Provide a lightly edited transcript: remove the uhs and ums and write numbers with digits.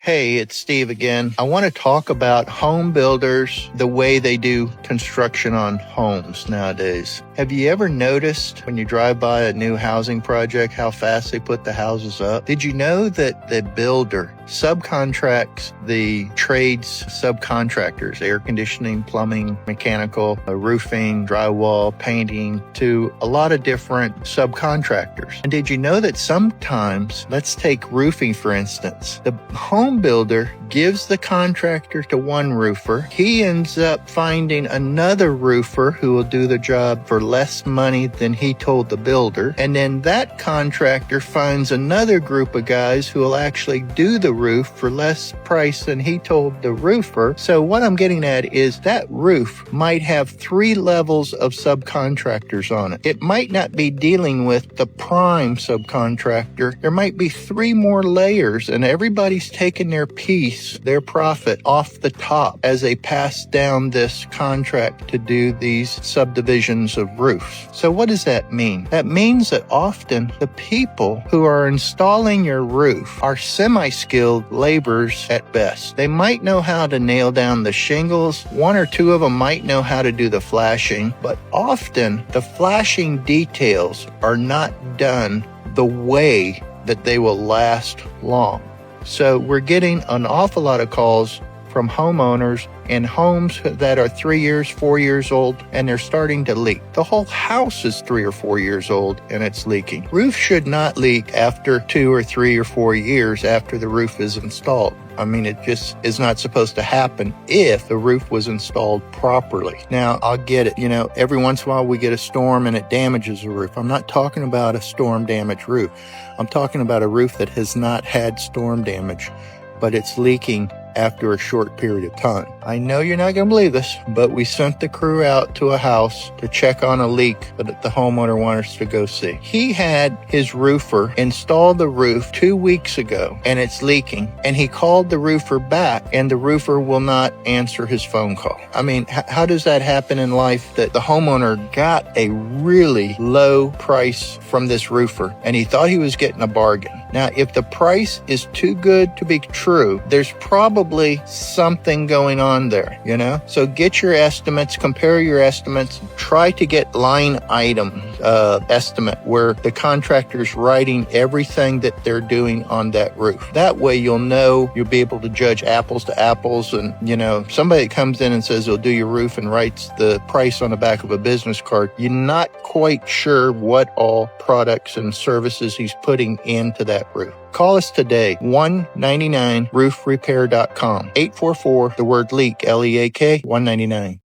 Hey, it's Steve again. I want to talk about home builders, the way they do construction on homes nowadays. Have you ever noticed when you drive by a new housing project how fast they put the houses up? Did you know that the builder subcontracts the trades subcontractors, air conditioning, plumbing, mechanical, roofing, drywall, painting, to a lot of different subcontractors? And did you know that sometimes, let's take roofing for instance, the home builder gives the contractor to one roofer. He ends up finding another roofer who will do the job for less money than he told the builder. And then that contractor finds another group of guys who will actually do the roof for less price than he told the roofer. So what I'm getting at is that roof might have 3 levels of subcontractors on it. It might not be dealing with the prime subcontractor. There might be 3 more layers, and everybody's taking their piece, their profit off the top as they pass down this contract to do these subdivisions of roofs. So what does that mean? That means that often the people who are installing your roof are semi-skilled laborers at best. They might know how to nail down the shingles. 1 or 2 of them might know how to do the flashing, but often the flashing details are not done the way that they will last long. So we're getting an awful lot of calls from homeowners in homes that are 3 years, 4 years old, and they're starting to leak. The whole house is 3 or 4 years old and it's leaking. Roofs should not leak after 2 or 3 or 4 years after the roof is installed. I mean, it just is not supposed to happen if the roof was installed properly. Now, I'll get it. Every once in a while we get a storm and it damages the roof. I'm not talking about a storm damaged roof. I'm talking about a roof that has not had storm damage, but it's leaking after a short period of time. I know you're not going to believe this, but we sent the crew out to a house to check on a leak that the homeowner wanted us to go see. He had his roofer install the roof 2 weeks ago and it's leaking, and he called the roofer back and the roofer will not answer his phone call. I mean, how does that happen in life that the homeowner got a really low price from this roofer and he thought he was getting a bargain? Now, if the price is too good to be true, there's probably something going on there, So get your estimates, compare your estimates, try to get line item estimate where the contractor's writing everything that they're doing on that roof. That way you'll be able to judge apples to apples. And, somebody that comes in and says they'll do your roof and writes the price on the back of a business card, you're not quite sure what all products and services he's putting into that roof. Call us today, 199roofrepair.com, 844, the word leak, LEAK, 199.